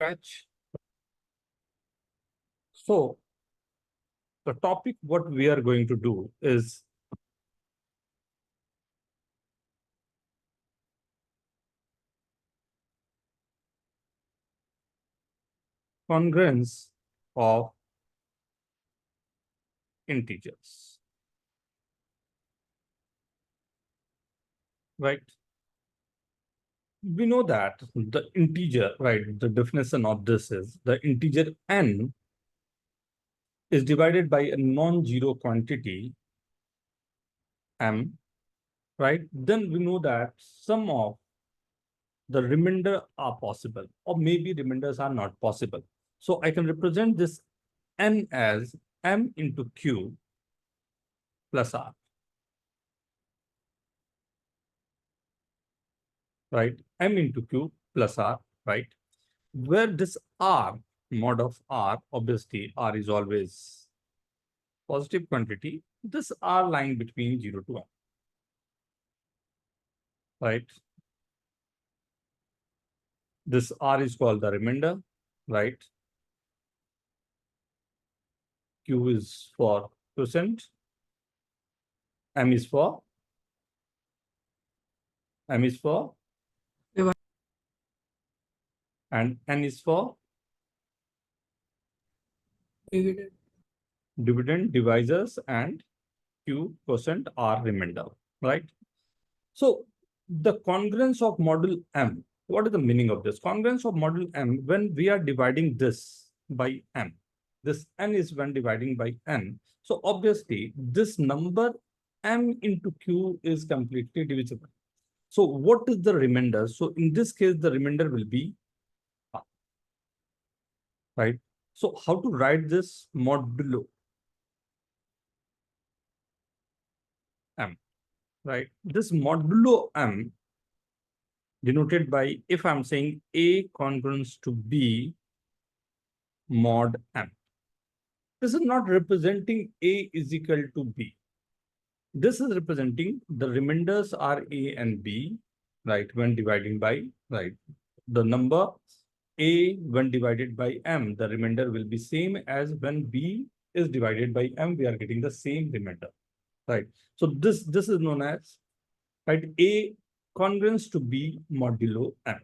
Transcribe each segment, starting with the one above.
Scratch. So the topic what we are going to do is congruence of integers, right? We know that the integer, right? The definition of this is the integer n is divided by a non-zero quantity m, right? Then we know that some of the remainder are possible, or maybe remainders are not possible. So I can represent this n as m into q plus r, right? M into q plus r, right? Where this r, mod of r, obviously r is always positive quantity, this r lying between 0 to 1, right? This r is called the remainder, right? Q is for quotient, m is for and n is for dividend, divisors, and q quotient r remainder, right? So the congruence of module m, what is the meaning of this? Congruence of module m, when we are dividing this by m, this n is when dividing by n. So obviously this number m into q is completely divisible. So what is the remainder? So in this case, the remainder will be r, right? So how to write this modulo m, right? This modulo m denoted by, if I'm saying A congruence to B mod M. This is not representing A is equal to B. This is representing the remainders are A and B, right, when dividing by, right, the number A when divided by M, the remainder will be same as when B is divided by M, we are getting the same remainder, right? So this is known as, right, A congruence to B modulo M.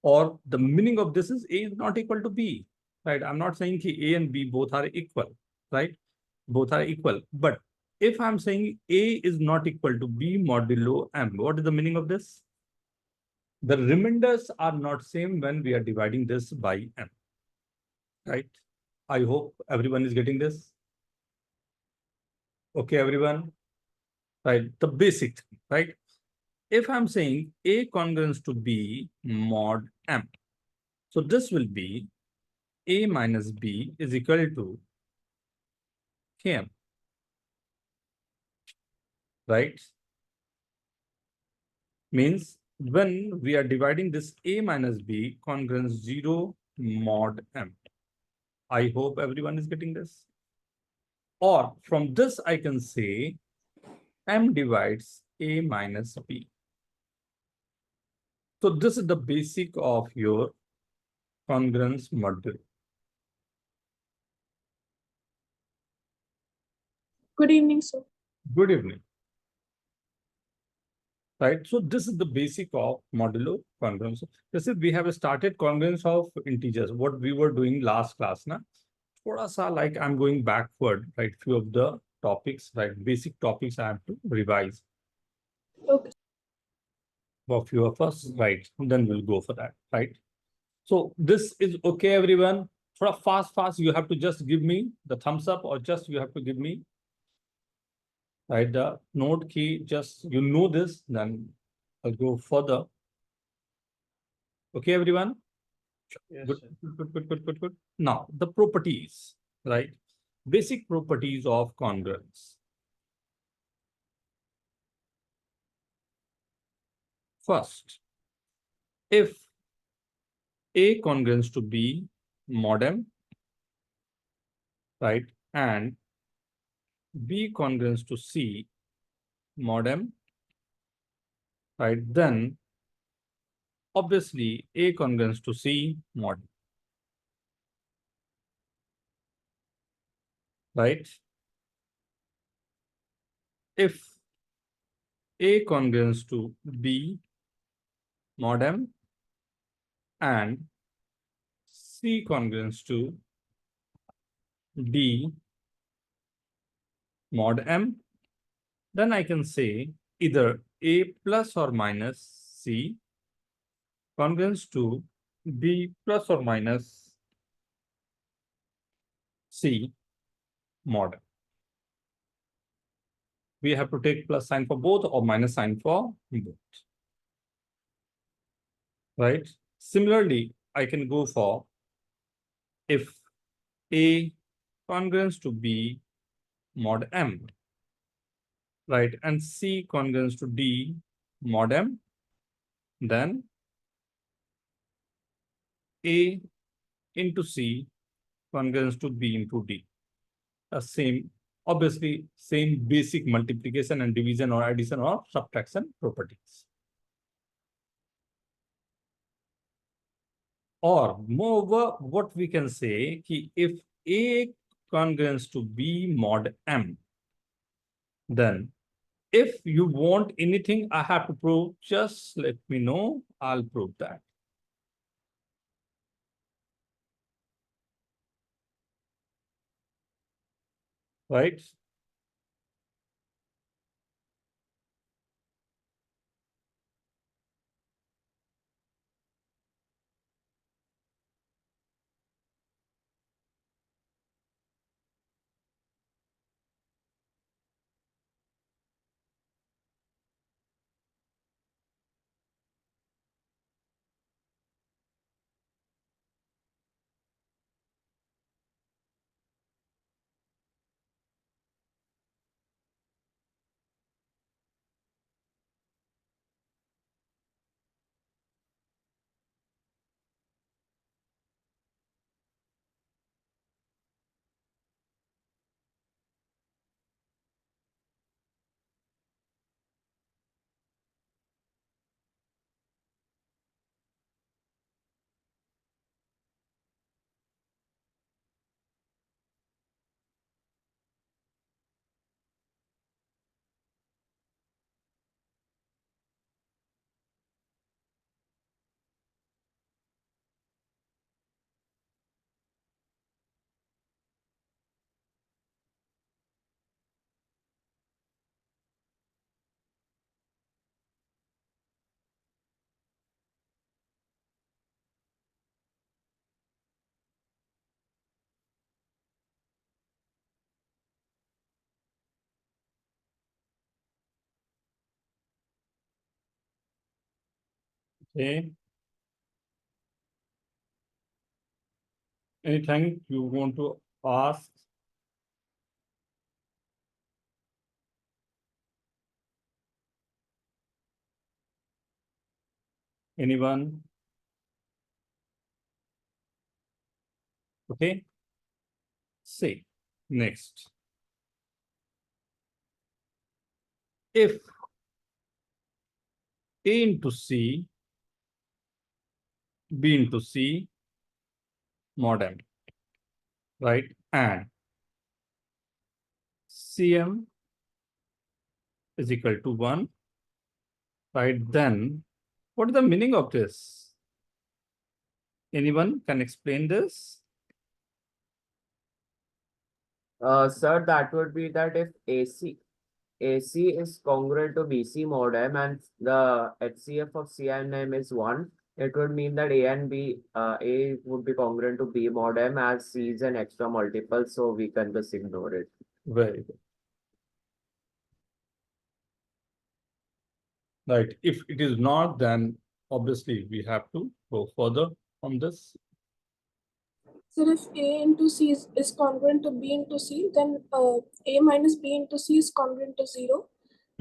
Or the meaning of this is A is not equal to B, right? I'm not saying A and B both are equal, right? Both are equal. But if I'm saying A is not equal to B modulo M, what is the meaning of this? The remainders are not same when we are dividing this by M, right? I hope everyone is getting this. Okay, everyone, right? The basic, right? If I'm saying A congruence to B mod M, so this will be A minus B is equal to Km, right? Means when we are dividing this A minus B, congruence 0 mod M. I hope everyone is getting this. Or from this, I can say M divides A minus B. So this is the basic of your congruence module. Good evening, sir. Good evening. Right. So this is the basic of modulo congruence. This is, we have started congruence of integers, what we were doing last class. Na? Thoda sa like I'm going backward, right? Few of the topics, right? Basic topics I have to revise. Okay. For few of us, right? Then we'll go for that, right? So this is okay, everyone. Thoda fast, you have to just give me the thumbs up, or just you have to give me, right, the note key. Just you know this, then I'll go further. Okay, everyone. Yes, Good. Now the properties, right? Basic properties of congruence. First, if A congruence to B mod M, right, and B congruence to C mod M, right, then obviously A congruence to C mod. Right? If A congruence to B mod M and C congruence to D mod M, then I can say either A plus or minus C congruence to B plus or minus C mod. We have to take plus sign for both or minus sign for both. Right? Similarly, I can go for if A congruence to B mod M, right, and C congruence to D mod M, then A into C congruence to B into D. Same, obviously, same basic multiplication and division or addition or subtraction properties. Or moreover, what we can say ki if A congruence to B mod M, then if you want anything I have to prove, just let me know. I'll prove that. Right? Okay. Anything you want to ask? Anyone? Okay. Say next. If A into C, B into C mod M, right? And Cm is equal to 1, right? Then what is the meaning of this? Anyone can explain this? Sir, that would be that if AC is congruent to BC mod M and the HCF of C and M is 1, it would mean that A would be congruent to B mod M as C is an extra multiple, so we can just ignore it. Very good. Right. If it is not, then obviously we have to go further on this. So if A into C is congruent to B into C, then A minus B into C is congruent to 0.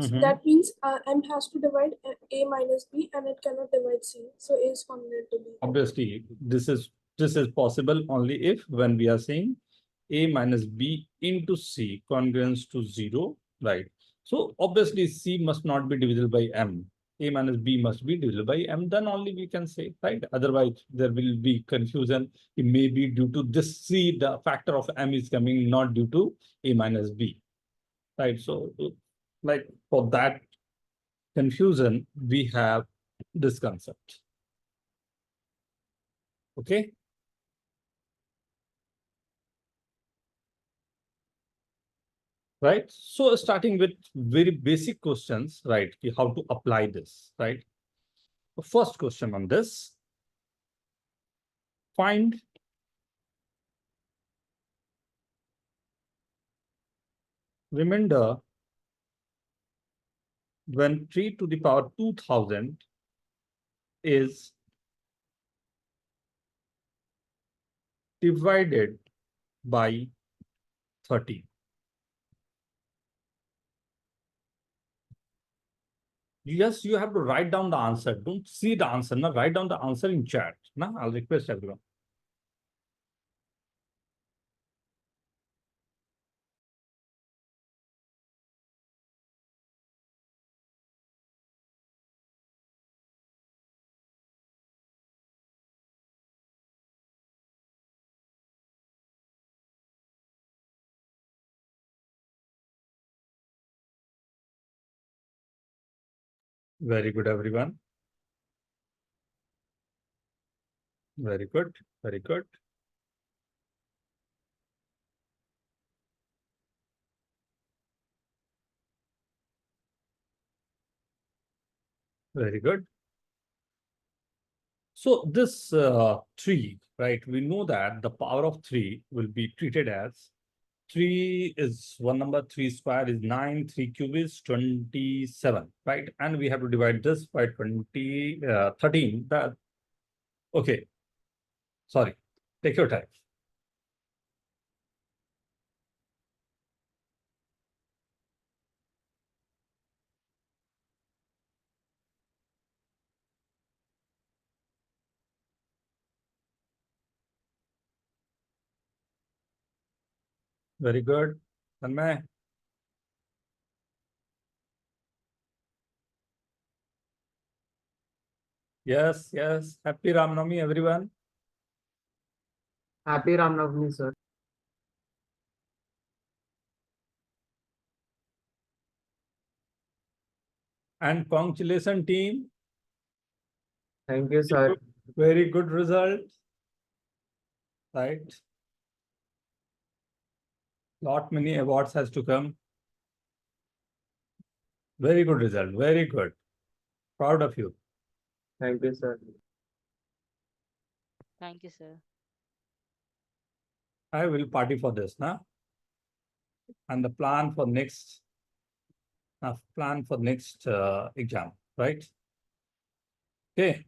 So that means M has to divide A minus B and it cannot divide C. So A is congruent to B. Obviously, this is possible only if when we are saying A minus B into C congruence to 0, right? So obviously C must not be divisible by M. A minus B must be divided by M, then only we can say, right? Otherwise, there will be confusion. It may be due to this C, the factor of M is coming, not due to A minus B, right? So, like for that confusion, we have this concept. Okay. Right. So starting with very basic questions, right? How to apply this, right? The first question on this, find remainder when 3 to the power 2000 is divided by 30. Yes, you have to write down the answer. Don't see the answer. Now write down the answer in chat. Now I'll request everyone. Very good, everyone. Very good. Very good. Very good. So this 3, right? We know that the power of 3 will be treated as 3 is one number, 3 square is 9, 3 cube is 27, right? And we have to divide this by 13. That, okay. Sorry. Take your time. Very good. Tanmay. Yes, yes. Happy Ram Navami, everyone. Happy Ram Navami, sir. And congratulations, team. Thank you, sir. Very good result. Right. Lot many awards has to come. Very good result. Very good. Proud of you. Thank you, sir. Thank you, sir. I will party for this, now. And the plan for next exam, right? Okay.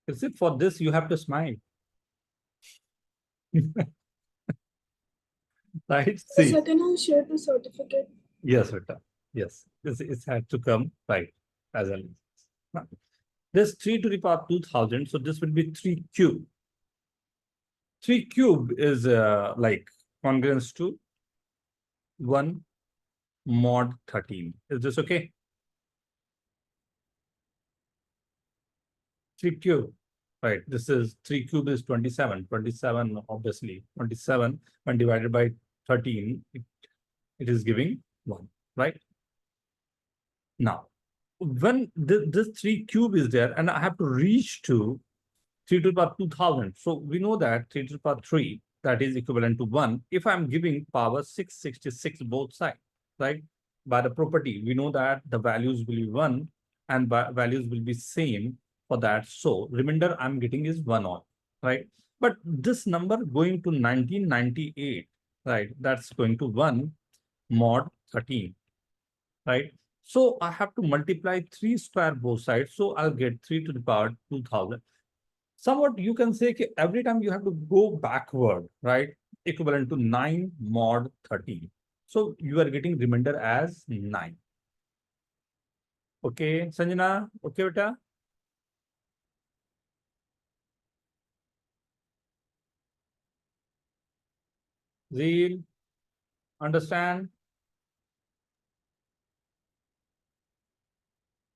Is it for this you have to smile? Right? See. So can I share the certificate? Yes, Vita. Yes. This had to come right as a list. This 3 to the power 2000. So this will be 3 cube. 3 cube is like congruence to 1 mod 13. Is this okay? 3 cube. Right. This is 3 cube is 27. 27, obviously. 27 when divided by 13, it is giving 1. Right? Now, when this 3 cube is there, and I have to reach to 3 to the power 2000. So we know that 3 to the power 3, that is equivalent to 1. If I'm giving power 666 both sides, right? By the property, we know that the values will be 1 and values will be same for that. So remainder I'm getting is 1 all, right? But this number going to 1998, right? That's going to 1 mod 13, right? So I have to multiply 3 square both sides. So I'll get 3 to the power 2000. Somewhat you can say every time you have to go backward, right? Equivalent to 9 mod 13. So you are getting remainder as 9. Okay, Sanjana, okay, beta? Zeal, understand?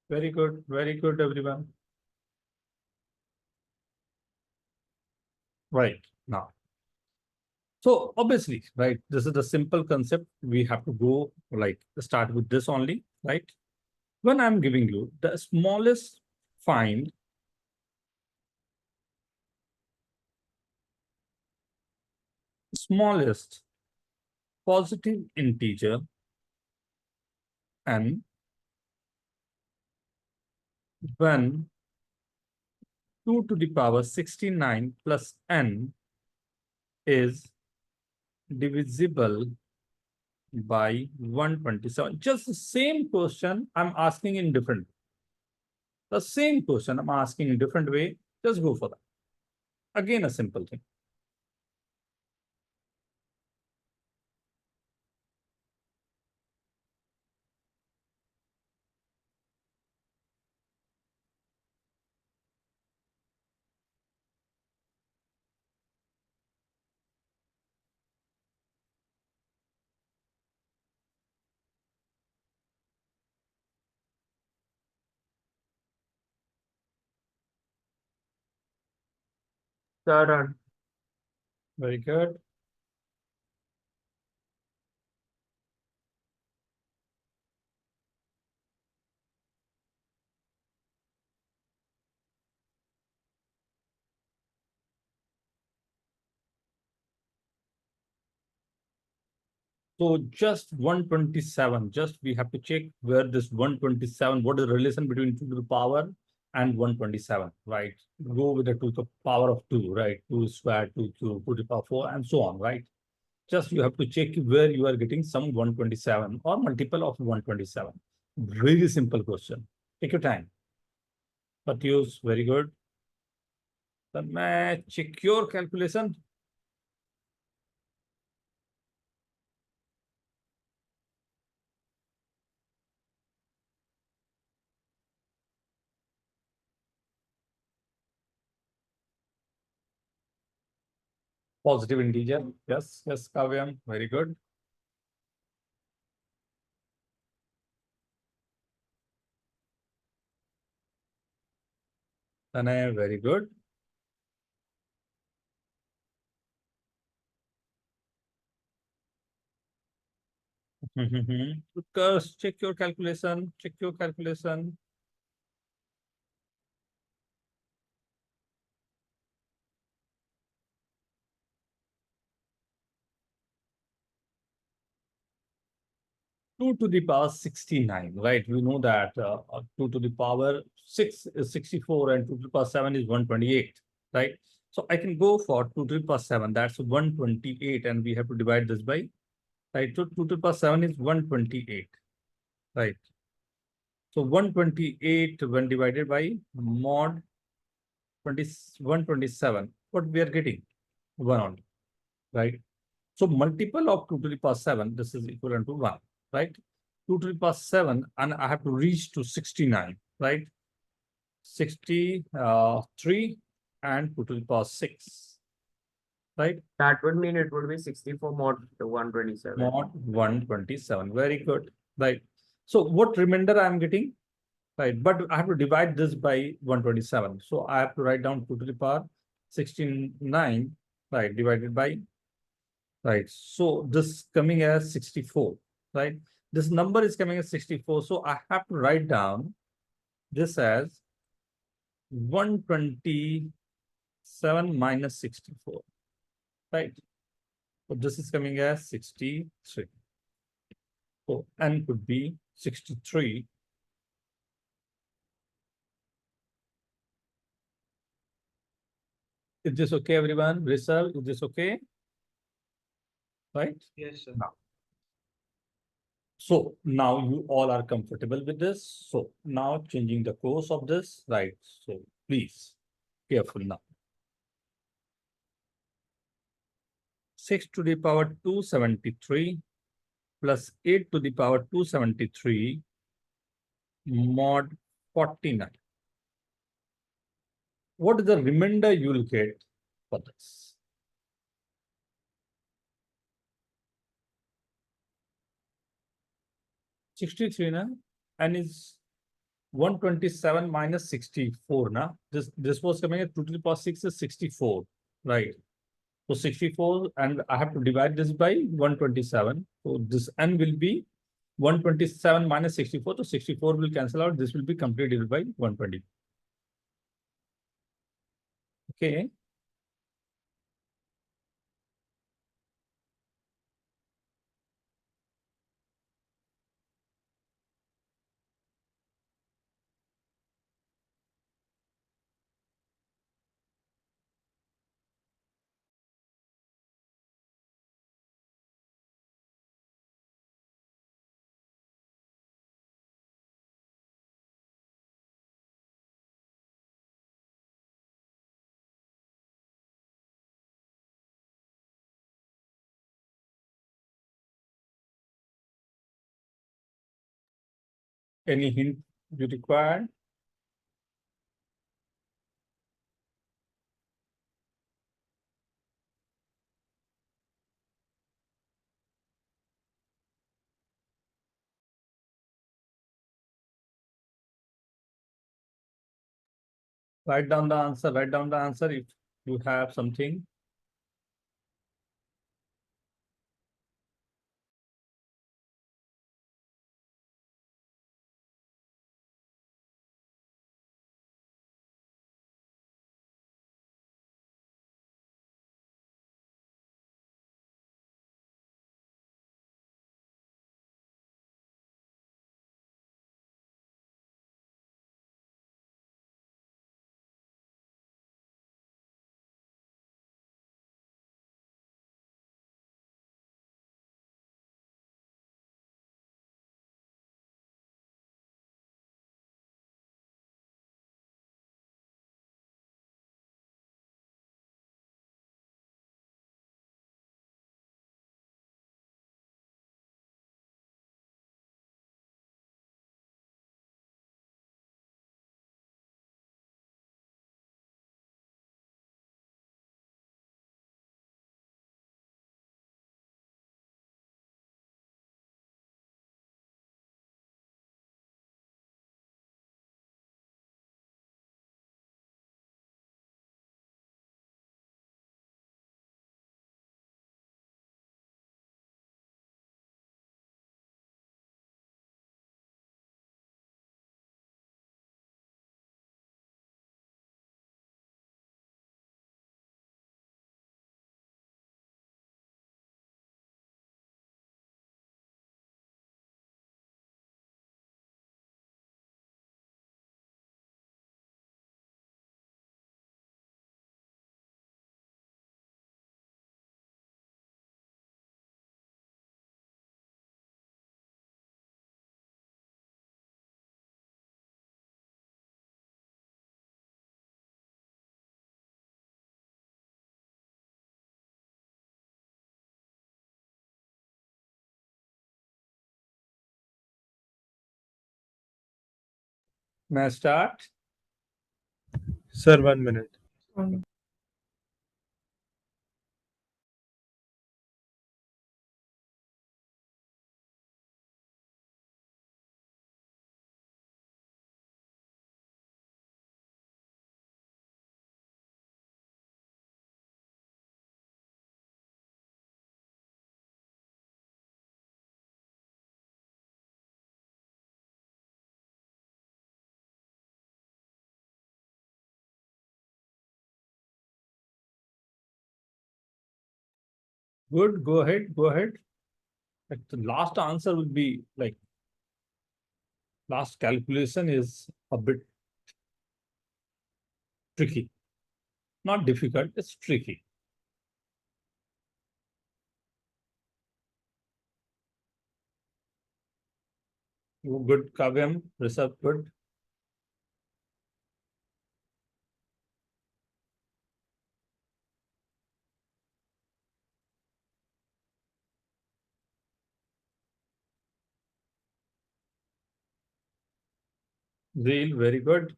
Very good, everyone. Right now. So obviously, right, this is the simple concept. We have to go like start with this only, right? When I'm giving you the smallest find smallest positive integer n when 2 to the power 69 plus n is divisible by 127. Just the same question I'm asking in different. The same question I'm asking in different way. Just go for that. Again, a simple thing. Sir, Very good. So just 127, just we have to check where this 127, what is the relation between 2 to the power and 127, right? Go with the 2 to the power of 2, right? 2 square, 2 cube, 2 to the power 4, and so on, right? Just you have to check where you are getting some 127 or multiple of 127. Very simple question. Take your time. But use very good. Then check your calculation. Positive integer. Yes, yes, Kavyam. Very good. Tanay, very good. Utkarsh, check your calculation. Check your calculation. Two to the power 69, right? We know that 2 to the power 6 is 64 and 2 to the power 7 is 128, right? So I can go for 2 to the power 7, that's 128, and we have to divide this by, right? So 2 to the power 7 is 128, right? So 128 when divided by mod 127, what we are getting? 1 only, right? So multiple of 2 to the power 7, this is equivalent to 1, right? 2 to the power 7, and I have to reach to 69, right? 63 and 2 to the power 6, right? that would mean it would be 64 mod 127. Mod 127, very good, right? So what remainder I am getting, right? But I have to divide this by 127. So I have to write down 2 to the power 69, right, divided by, right? So this coming as 64, right? This number is coming as 64. So I have to write down this as 127 minus 64, right? So this is coming as 63. So n could be 63. Is this okay, everyone? Result, is this okay? Right? Yes, sir. Now. So now you all are comfortable with this. So now changing the course of this, right? So please, careful now. 6 to the power 273 plus 8 to the power 273 mod 49. What is the remainder you will get for this? 63, na? And is 127 minus 64, na? This was coming at 2 to the power 6 is 64, right? So 64, and I have to divide this by 127. So this n will be 127 minus 64. So 64 will cancel out. This will be completed by 120. Okay. Any hint you require? Write down the answer. Write down the answer if you have something. May I start? Sir, 1 minute. Good. Go ahead. Go ahead. But the last answer will be like last calculation is a bit tricky. Not difficult, it's tricky. You good, Kavyam, Rishabh, good. Zeel, very good.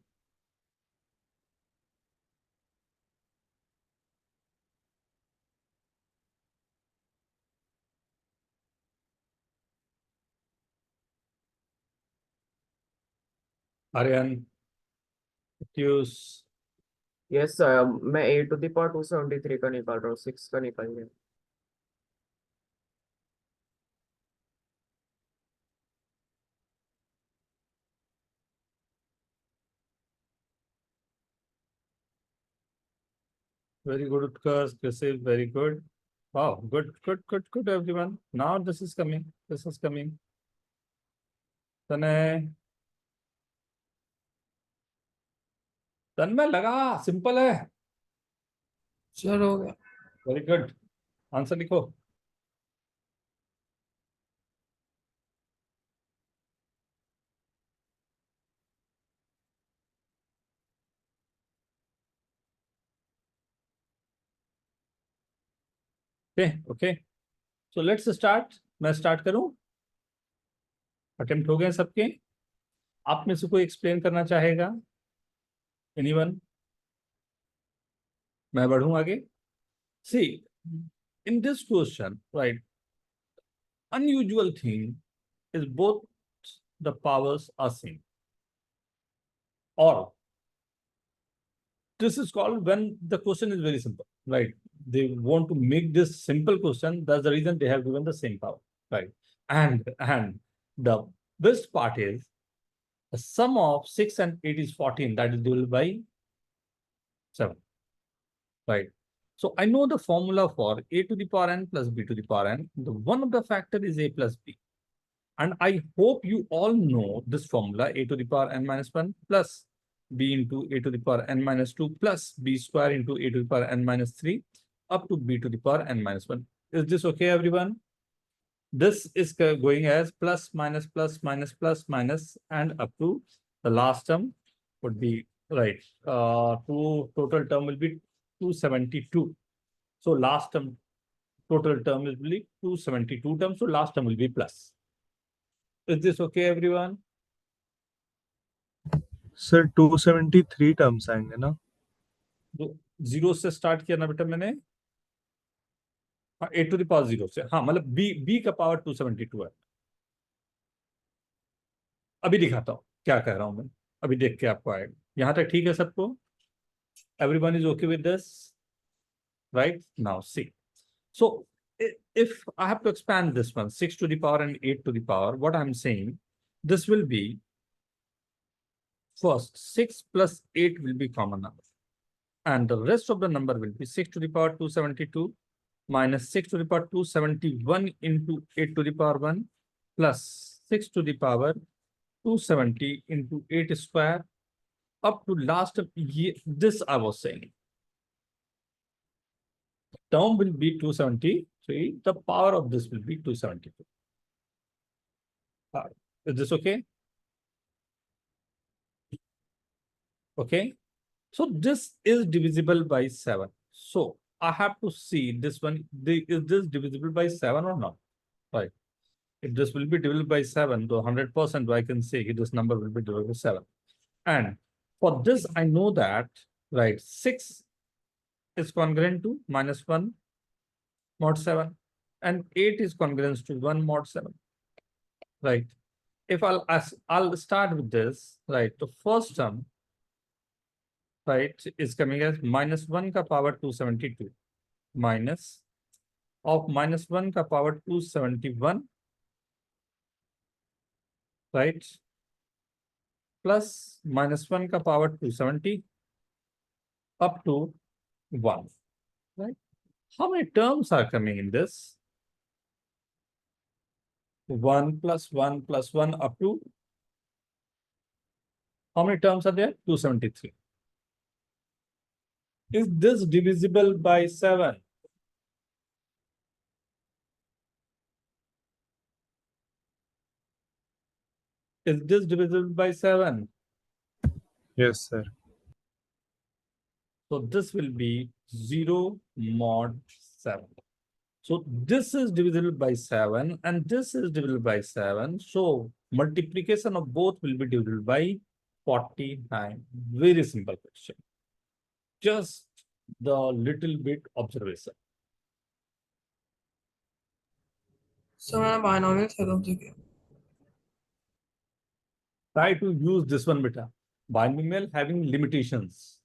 Aryan, Piyush, Yes, मैं a to the power 273 का निकाल रहा हूँ, 6 का निकाल गया. very good, Utkarsh, this is very good. Wow, good, everyone. Now this is coming. तने तन्मय लगा, सिंपल है. सर हो गया. Very good. आंसर लिखो. ओके. So let's start. मैं स्टार्ट करूं. अटेम्प्ट हो गए सबके. आप में से कोई एक्सप्लेन करना चाहेगा? एनीवन? मैं बढ़ूं आगे. सी, in this question, right, unusual thing is both the powers are same, or this is called when the question is very simple, right? They want to make this simple question. That's the reason they have given the same power, right? And the best part is the sum of 6 and 8 is 14. That is divided by 7, right? So I know the formula for a to the power n plus b to the power n. The one of the factor is a plus b. And I hope you all know this formula, a to the power n minus 1 plus b into a to the power n minus 2 plus b square into a to the power n minus 3 up to b to the power n minus 1. Is this okay, everyone? This is going as plus minus and up to the last term would be, right, total term will be 272. So last term, total term will be 272 terms. So last term will be plus. Is this okay, everyone? Sir 273 terms आएंगे ना? तो zero से start किया ना बेटा मैंने. हाँ, ए to the power zero से. हाँ, मतलब बी का पावर 272 है. अभी दिखाता हूँ क्या कह रहा हूँ मैं. अभी देख के आपको आएगा. यहाँ तक ठीक है सबको? Everyone is okay with this, right? Now see. So if I have to expand this one, 6 to the power and 8 to the power, what I'm saying, this will be, first 6 plus 8 will be common number. And the rest of the number will be 6 to the power 272 minus 6 to the power 271 into 8 to the power 1 plus 6 to the power 270 into 8 square up to last of year. This I was saying. Term will be 273. The power of this will be 272. Is this okay? Okay. So this is divisible by 7. So I have to see this one. Is this divisible by 7 or not? Right. If this will be divisible by 7, so 100% I can say this number will be divisible by 7. And for this, I know that, right, 6 is congruent to minus 1 mod 7 and 8 is congruent to 1 mod 7. Right. If I'll start with this, right, the first term, right, is coming as minus 1 ka power 272 minus of minus 1 ka power 271, right, plus minus 1 ka power 270 up to 1, right? How many terms are coming in this? 1 plus 1 plus 1 up to, how many terms are there? 273. Is this divisible by 7? Is this divisible by 7? Yes, sir. So this will be 0 mod 7. So this is divisible by 7 and this is divisible by 7. So multiplication of both will be divisible by 49. Very simple question. Just the little bit observation. So मैं binomial theorem से गया. Try to use this one, beta. Binomial having limitations,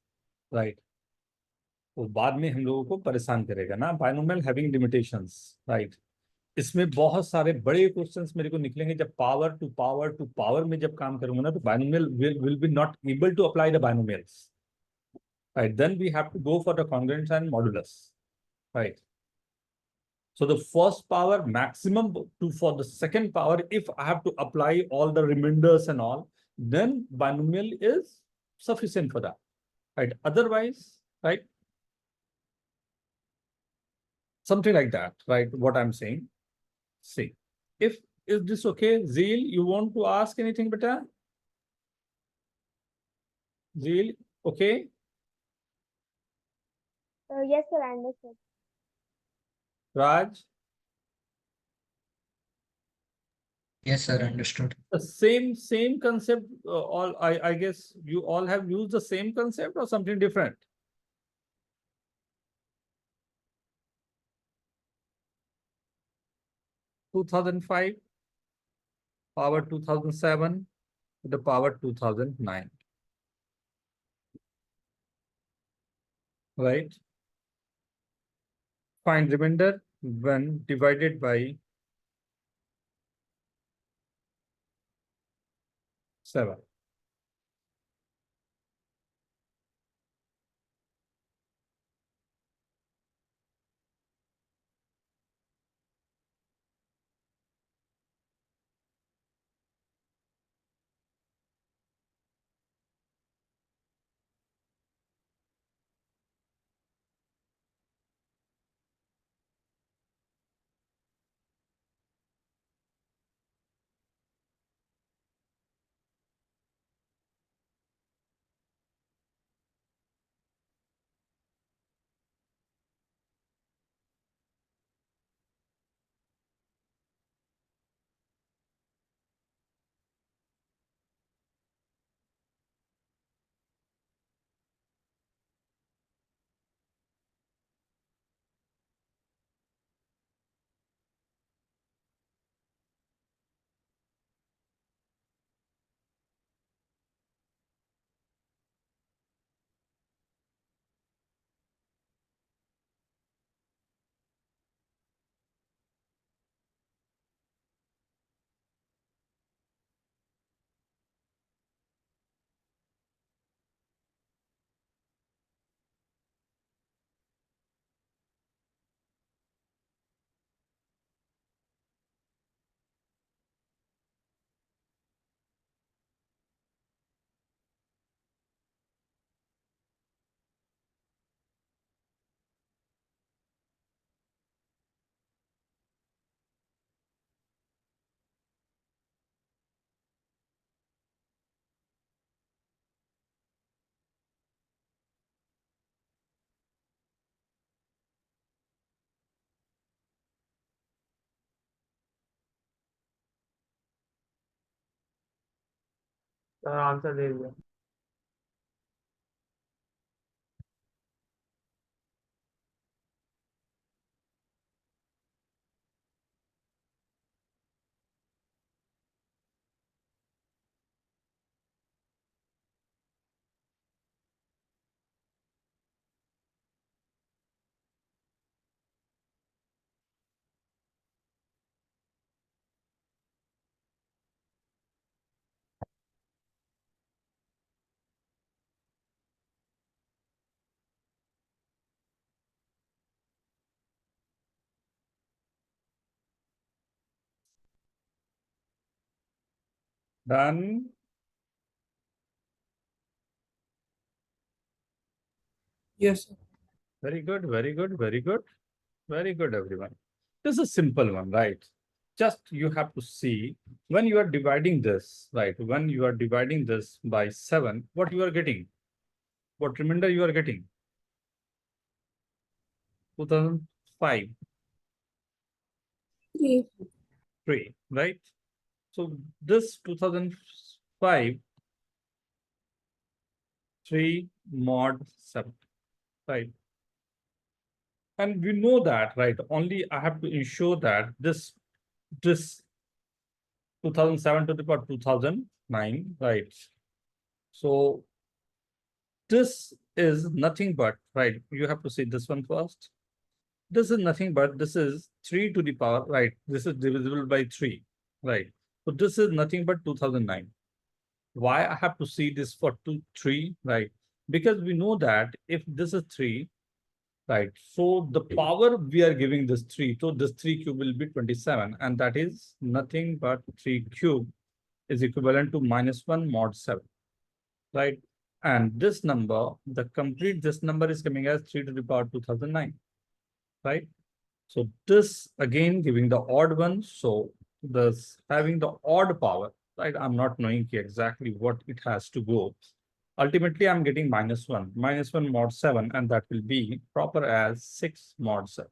right? वो बाद में हम लोगों को परेशान करेगा ना, बाइनोमियल हैविंग लिमिटेशंस, राइट। इसमें बहुत सारे बड़े क्वेश्चंस मेरे को निकलेंगे जब पावर टू पावर में जब काम करूंगा ना, तो binomial will be not able to apply the binomials, right. Then we have to go for the congruence and modulus, right. So the first power maximum to for the second power, if I have to apply all the remainders and all, then binomial is sufficient for that, right? Otherwise, right? Something like that, right? What I'm saying. See, if is this okay? Zeal, you want to ask anything, beta? Zeal, okay? Yes, sir, I understood. Raj, Yes, sir, understood. the same concept. All I guess you all have used the same concept or something different. Two 2005, power 2007, the power 2009, right? Find remainder when divided by 7. Sir answer दे दिया। Done. Yes, sir. Very good, very good, very good, very good, everyone. This is a simple one, right? Just you have to see when you are dividing this, right? When you are dividing this by 7, what you are getting? What remainder you are getting? 2005, 3, right? So this 2005, 3 mod 7, right? And we know that, right? Only I have to ensure that this 2007 to the power 2000 9, right? So this is nothing but, right? You have to say this one first. This is nothing but, this is 3 to the power, right? This is divisible by 3, right? So this is nothing but 2009. Why I have to see this for 3, right? Because we know that if this is 3, right? So the power we are giving this 3, so this 3 cube will be 27, and that is nothing but 3 cube is equivalent to -1 mod 7, right? And this number, this number is coming as 3 to the power 2009, right? So this again giving the odd one. So this having the odd power, right? I'm not knowing exactly what it has to go. Ultimately, I'm getting -1 mod 7, and that will be proper as 6 mod 7.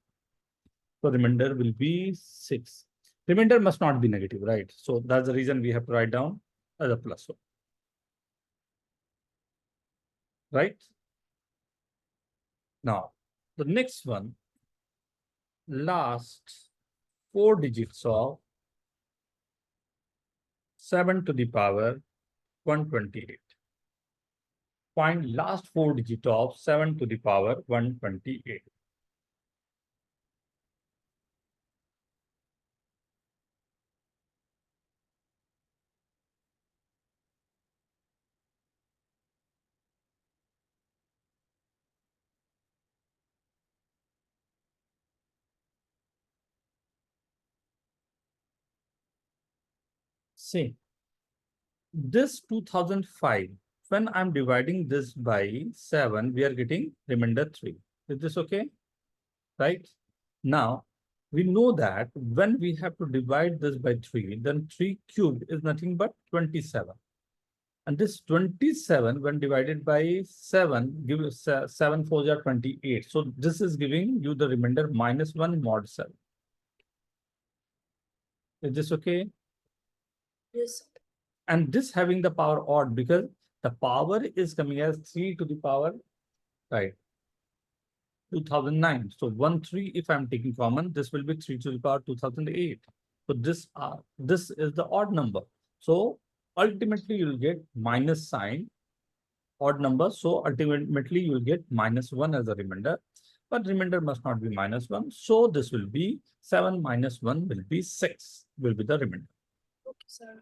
So remainder will be 6. Remainder must not be negative, right? So that's the reason we have to write down as a plus one, right? Now, the next one, last 4 digits of 7 to the power 128. Find last 4 digit of 7 to the power 128. See, this 2005, when I'm dividing this by 7, we are getting remainder 3. Is this okay? Right? Now, we know that when we have to divide this by 3, then 3 cubed is nothing but 27. And this 27, when divided by 7, gives 7 4s are 28. So this is giving you the remainder -1 mod 7. Is this okay? Yes. And this having the power odd because the power is coming as 3 to the power, right, 2009. So 1 3, if I'm taking common, this will be 3 to the power 2008. So this is the odd number. So ultimately you'll get minus sign, odd number. So ultimately you'll get -1 as a remainder, but remainder must not be -1. So this will be 7 minus 1 will be 6, will be the remainder. Okay, sir.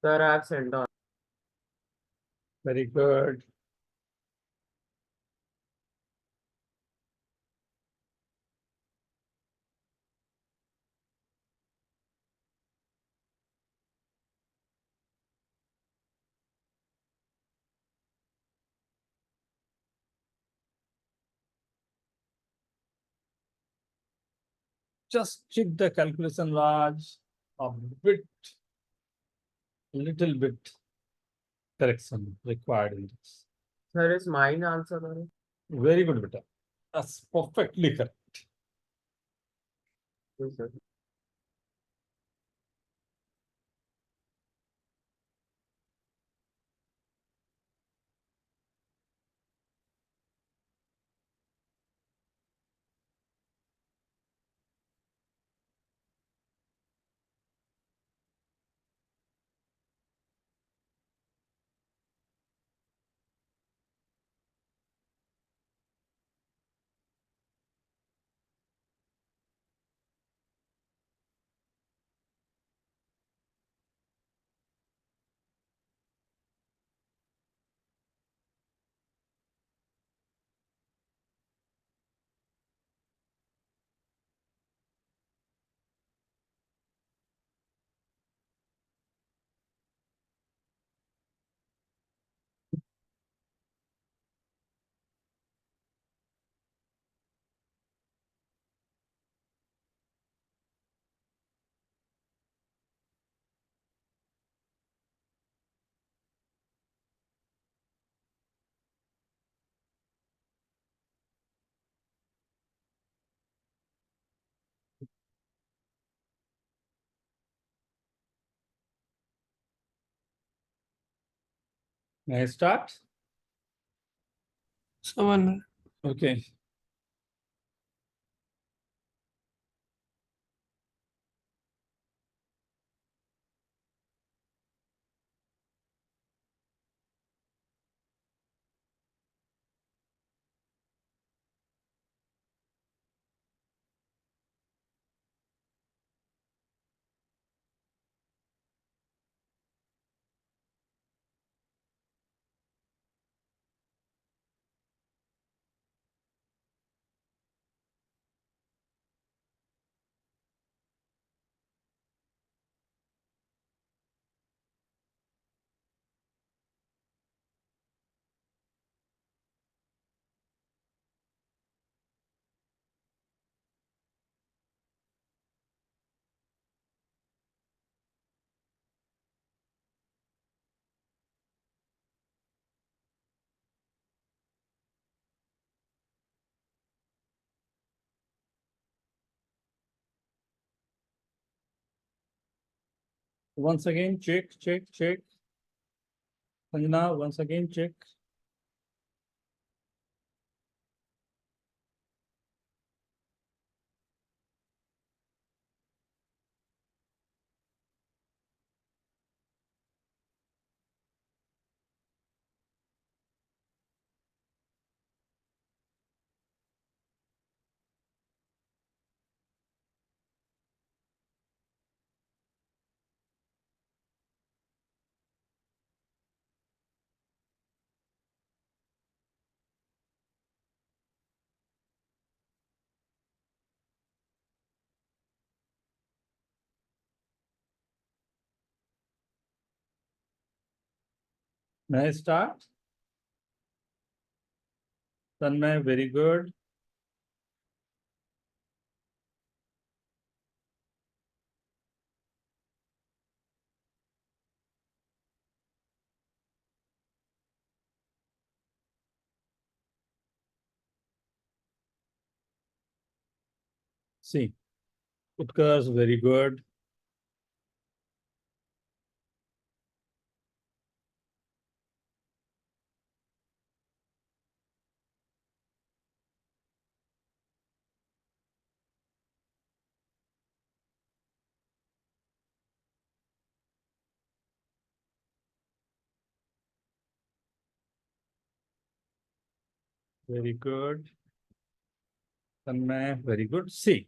Sir, I have sent on. Very good. Just check the calculation, Raj. A bit, little bit correction required in this. Sir, is mine answer correct? Very good, beta. That's perfectly correct. Yes, sir. May I start? Someone. Okay. Once again, check, check, check. Sanjana, once again, check. May I start? Tanmay, very good. See, Utkarsh, very good. Very good. Tanmay, very good. See,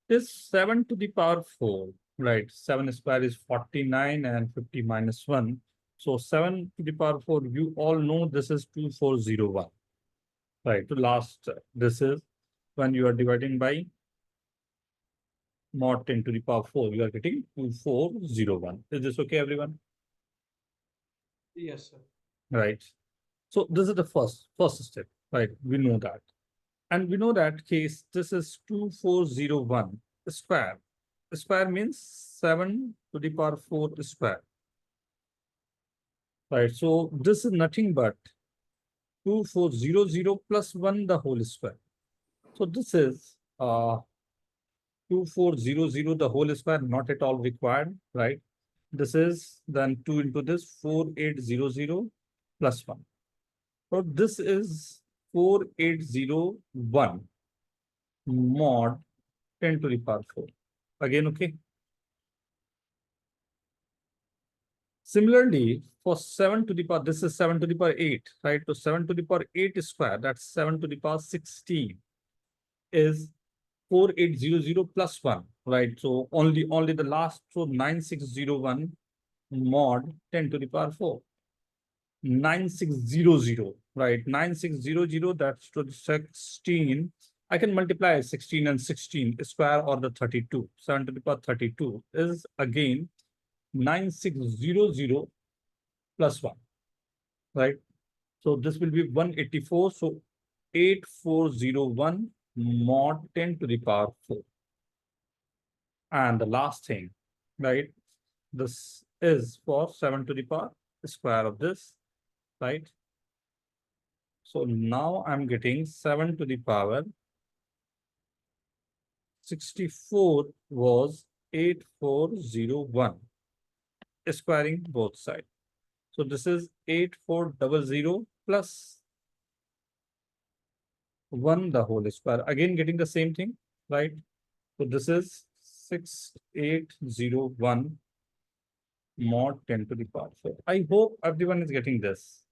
this 7 to the power 4, right? 7 square is 49 and 50 minus 1. So 7 to the power 4, you all know this is 2401. Right, to last, this is when you are dividing by mod 10 to the power 4, you are getting 2401. Is this okay, everyone? Yes, sir. Right. So this is the first step, right? We know that. And we know that case, this is 2401 square. Square means 7 to the power 4 square. Right, so this is nothing but 2400 plus 1 the whole square. So this is 2400 the whole square, not at all required, right? This is then 2 into this 4800 plus 1. So this is 4801 mod 10 to the power 4. Again, okay. Similarly, for 7 to the power, this is 7 to the power 8, right? So 7 to the power 8 square, that's 7 to the power 16 is 4800 plus 1, right? So only the last, so 9601 mod 10 to the power 4. 9600, right? 9600, that's to the 16. I can multiply 16 and 16 square or the 32. 7 to the power 32 is again 9600 plus 1, right? So this will be 184. So 8401 mod 10 to the power 4. And the last thing, right? This is for 7 to the power square of this, right? So now I'm getting 7 to the power 64 was 8401, squaring both sides. So this is 8400 plus 1 the whole square. Again, getting the same thing, right? So this is 6801 mod 10 to the power 4. I hope everyone is getting this.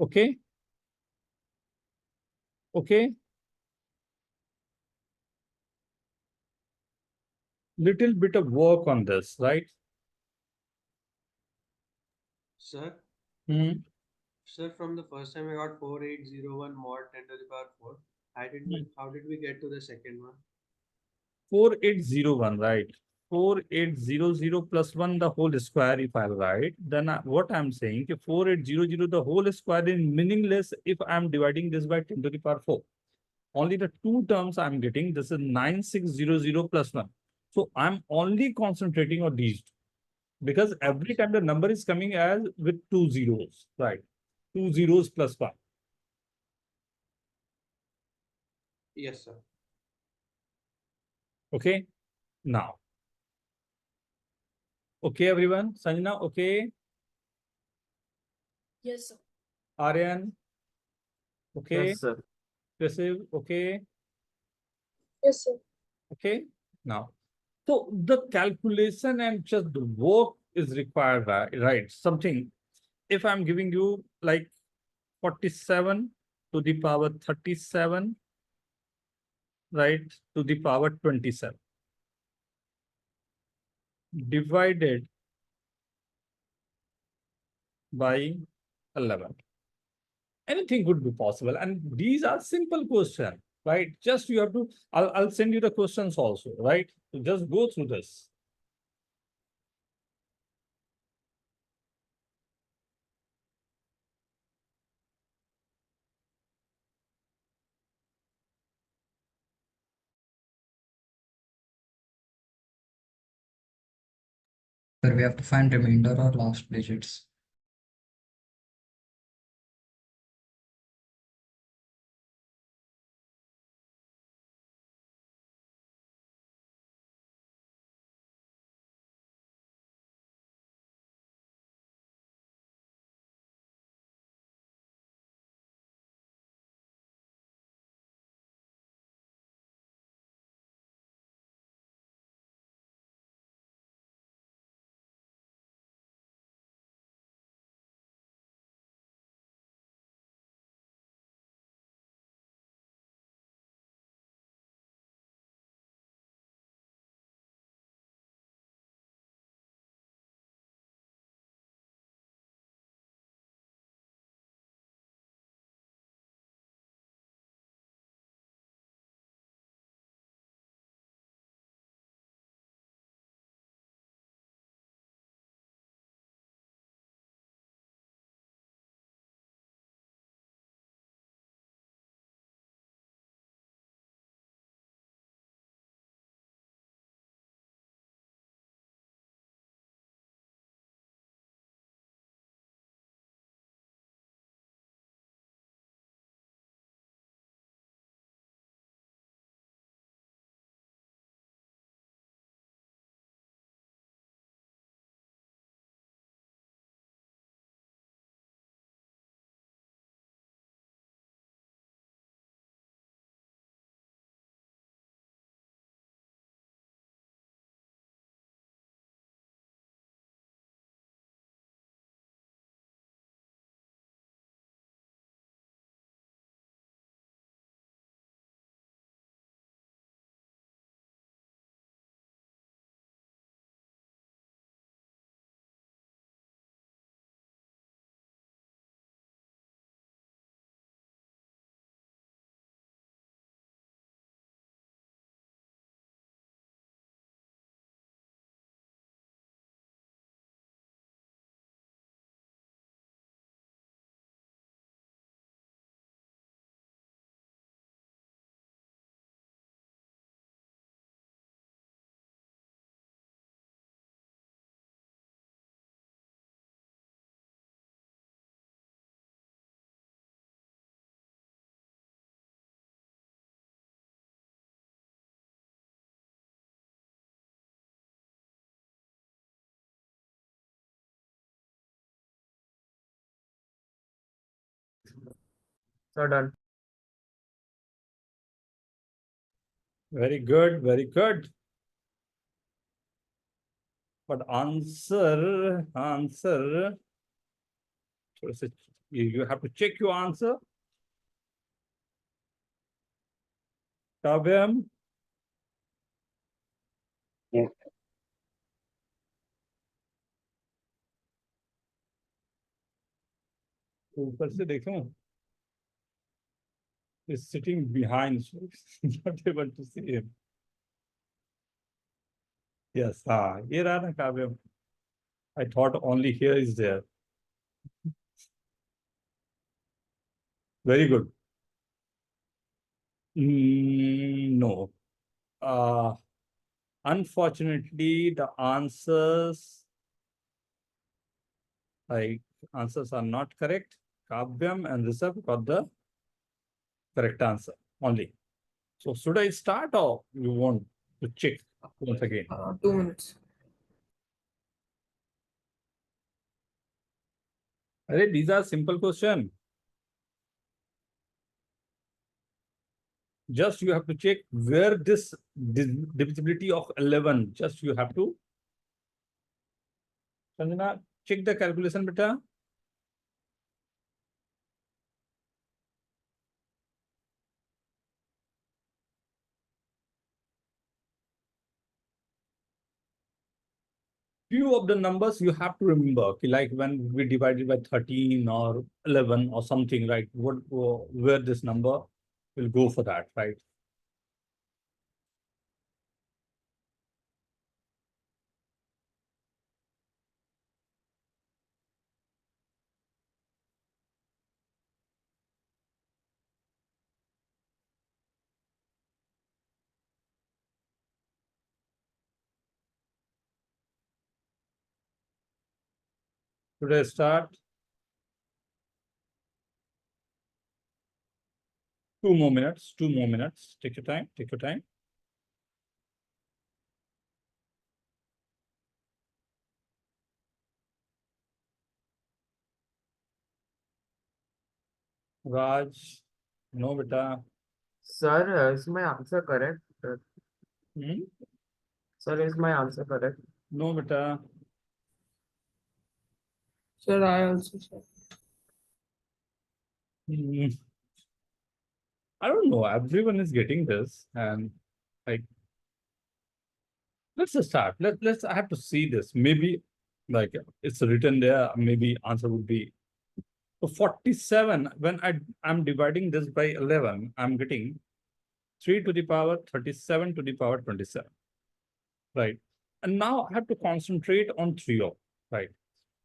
Okay. Okay. Little bit of work on this, right? Sir, Hmm. sir, from the first time I got 4801 mod 10 to the power 4, how did we get to the second one? 4801, right? 4800 plus 1 the whole square, if I write, then what I'm saying, 4800 the whole square is meaningless if I'm dividing this by 10 to the power 4. Only the two terms I'm getting, this is 9600 plus 1. So I'm only concentrating on these two, because every time the number is coming as with two zeros, right? Two zeros plus 1. Yes, sir. Okay, now. Okay, everyone. Sanjana, okay. Yes, sir. Aryan, okay. Yes, sir. Passive, okay. Yes, sir. Okay, now. So the calculation and just the work is required, right? Something, if I'm giving you like 47 to the power 37, right, to the power 27, divided by 11. Anything could be possible. And these are simple questions, right? Just you have to, I'll send you the questions also, right? So just go through this. Sir, we have to find remainder or last digits. So done. Very good, very good. But answer, you have to check your answer. Kavyam? Yes. ऊपर से देखो. Is sitting behind, so it's not able to see him. Yes, ye raha na Kavyam. I thought only here is there. Very good. No. Unfortunately, the answers are not correct. Kavyam and Rishabh got the correct answer only. So should I start or you want to check once again? 2 minutes. These are simple questions. Just you have to check where this divisibility of 11, just you have to. Sanjana, check the calculation, beta. Few of the numbers you have to remember, like when we divided by 13 or 11 or something, right? Where this number will go for that, right? Should I start? 2 more minutes, 2 more minutes. Take your time, take your time. Raj, no, beta. Sir, is my answer correct? Hmm? Sir, is my answer correct? No, beta. Sir, I also said. Hmm. I don't know. Everyone is getting this, and like, let's just start. Let's. I have to see this. Maybe, like, it's written there. Maybe answer would be. So 47. When I'm dividing this by 11, I'm getting 3 to the power 37 to the power 27. Right. And now I have to concentrate on 3 of, right?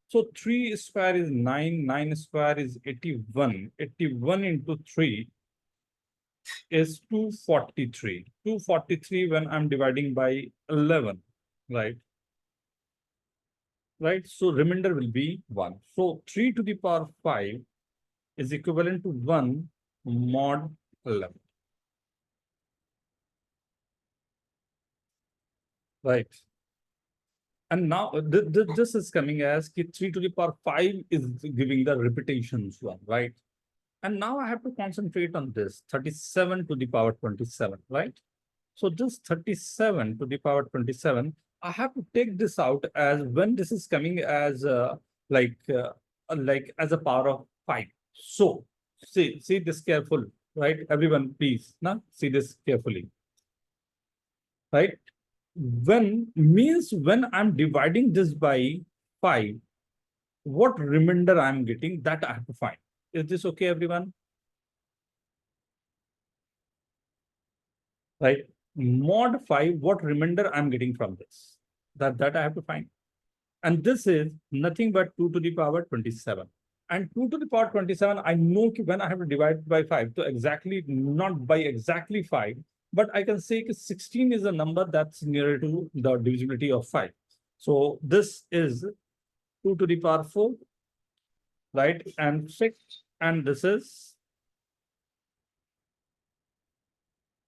So 3 square is 9, 9 square is 81. 81 into 3 is 243. 243 when I'm dividing by 11, right? Right. So remainder will be 1. So 3 to the power 5 is equivalent to 1 mod 11. Right. And now this is coming as 3 to the power 5 is giving the repetitions one, right? And now I have to concentrate on this 37 to the power 27, right? So this 37 to the power 27, I have to take this out as when this is coming as like as a power of 5. So see this careful, right? Everyone, please, now see this carefully, right? When I'm dividing this by 5, what remainder I'm getting, that I have to find. Is this okay, everyone? Right? Mod 5, what remainder I'm getting from this? That I have to find. And this is nothing but 2 to the power 27. And 2 to the power 27, I know when I have to divide by 5, so exactly, not by exactly 5, but I can say 16 is a number that's nearer to the divisibility of 5. So this is 2 to the power 4, right? And 6, and this is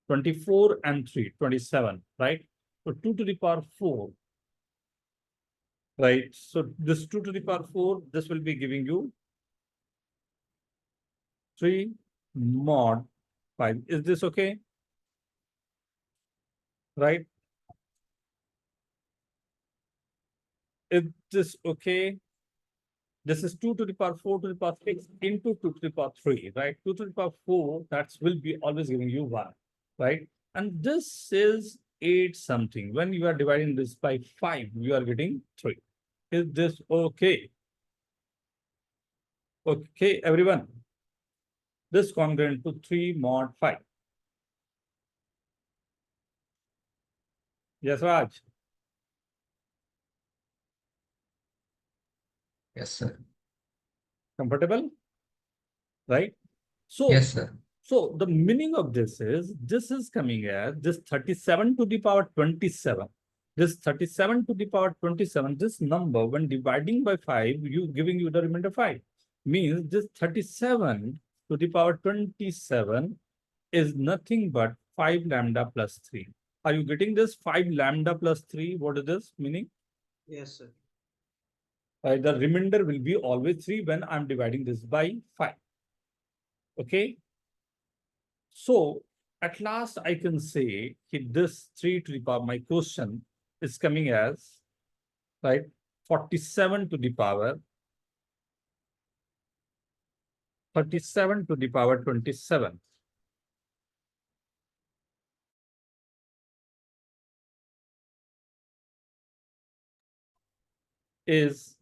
24 and 3, 27, right? So 2 to the power 4, right? So this 2 to the power 4, this will be giving you 3 mod 5. Is this okay? Right? Is this okay? This is 2 to the power 4 to the power 6 into 2 to the power 3, right? 2 to the power 4, that will be always giving you 1, right? And this is 8 something. When you are dividing this by 5, you are getting 3. Is this okay? Okay, everyone. This congruent to 3 mod 5. Yes, Raj. Yes, sir. Comfortable? Right? So, Yes, sir. so the meaning of this is coming as this 37 to the power 27. This 37 to the power 27, this number when dividing by 5, giving you the remainder 5. Means this 37 to the power 27 is nothing but 5 lambda plus 3. Are you getting this 5 lambda plus 3? What is this meaning? Yes, sir. The remainder will be always 3 when I'm dividing this by 5. Okay. So at last I can say this 3 to the power, my question is coming as, right, 47 to the power 37 to the power 27. Is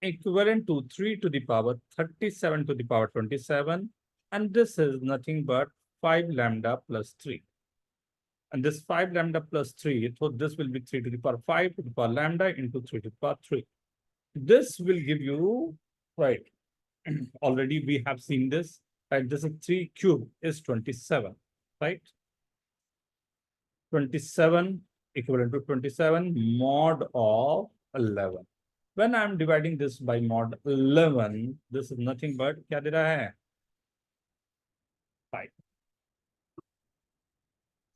equivalent to 3 to the power 37 to the power 27. And this is nothing but 5 lambda plus 3. And this 5 lambda plus 3, so this will be 3 to the power 5 to the power lambda into 3 to the power 3. This will give you, right, already we have seen this, right? This is 3 cube is 27, right? 27 equivalent to 27 mod of 11. When I'm dividing this by mod 11, this is nothing but क्या दे रहा है? 5.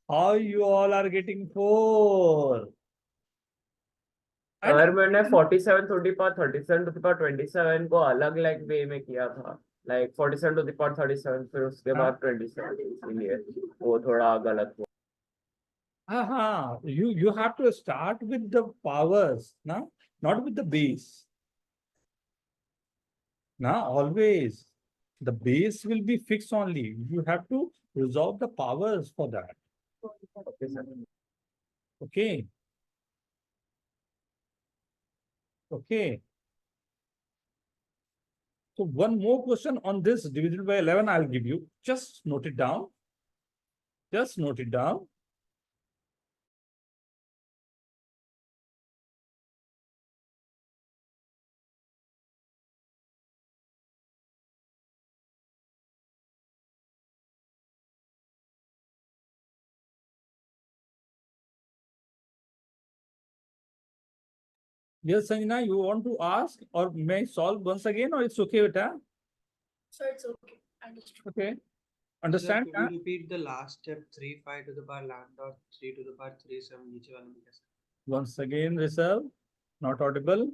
How you all are getting 4? Sir मैंने 47 to the power 37 to the power 27 को अलग like वे में किया था, like 47 to the power 37 फिर उसके बाद 27, इसलिए वो थोड़ा गलत हुआ. You have to start with the powers, no? Not with the base. Now always the base will be fixed only. You have to resolve the powers for that. Okay, sir. Okay. Okay. So one more question on this divided by 11, I'll give you. Just note it down. Just note it down. Yes, Sanjana, you want to ask or may I solve once again or it's okay with that? So it's okay. Understood. Okay. Sir, Understand? could you repeat the last step 3 5 to the power lambda or 3 to the power 3 7 नीचे वाला में कैसे? Once again, reserve. Not audible.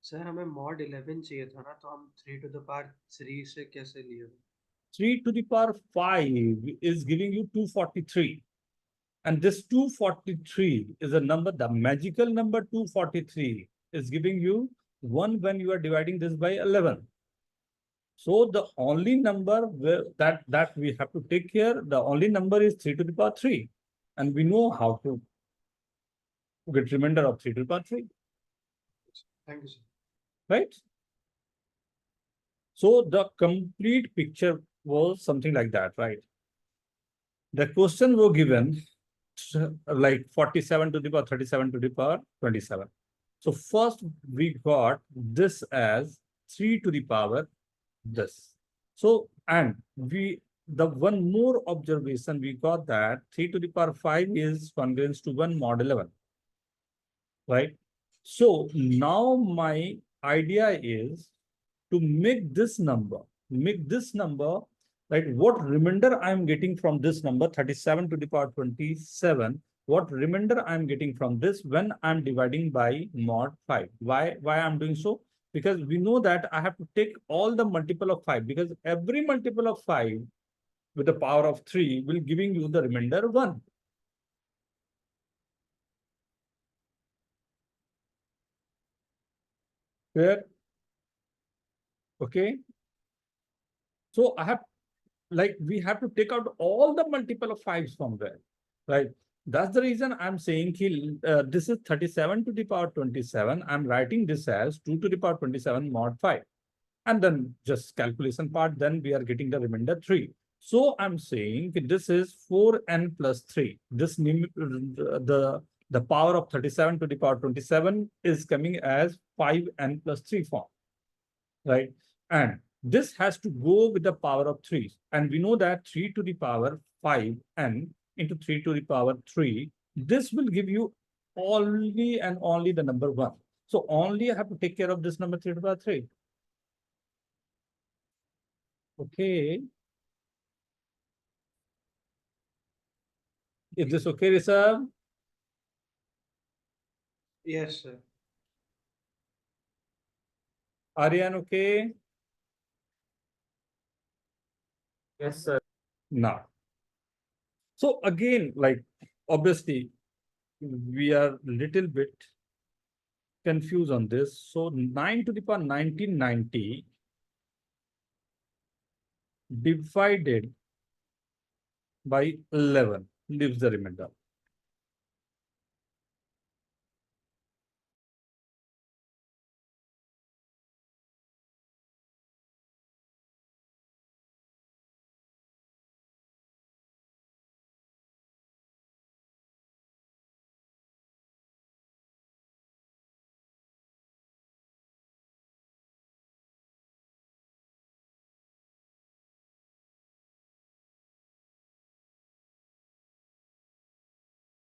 Sir हमें mod 11 चाहिए था ना, तो हम 3 to the power 3 से कैसे लिए? 3 to the power 5 is giving you 243. And this 243 is a number, the magical number 243 is giving you 1 when you are dividing this by 11. So the only number that we have to take here, the only number is 3 to the power 3. And we know how to get remainder of 3 to the power 3. Thank you, sir. Right? So the complete picture was something like that, right? The question was given like 47 to the power 37 to the power 27. So first we got this as 3 to the power this. So, and the one more observation we got that 3 to the power 5 is congruent to 1 mod 11. Right? So now my idea is to make this number, right? What remainder I'm getting from this number 37 to the power 27, what remainder I'm getting from this when I'm dividing by mod 5. Why I'm doing so? because we know that I have to take all the multiple of 5, because every multiple of 5 with the power of 3 will giving you the remainder 1. Clear? Okay. So I have, like, we have to take out all the multiple of 5s from there, right? That's the reason I'm saying this is 37 to the power 27. I'm writing this as 2 to the power 27 mod 5. And then just calculation part, then we are getting the remainder 3. So I'm saying this is 4n plus 3. This the power of 37 to the power 27 is coming as 5n plus 3 form, right? And this has to go with the power of 3. And we know that 3 to the power 5n into 3 to the power 3, this will give you only and only the number 1. So only I have to take care of this number 3 to the power 3. Okay. Is this okay, Rishabh? Yes, sir. Aryan, okay? Yes, sir. Now. So again, like, obviously, we are little bit confused on this. So 9 to the power 1990 divided by 11 leaves the remainder.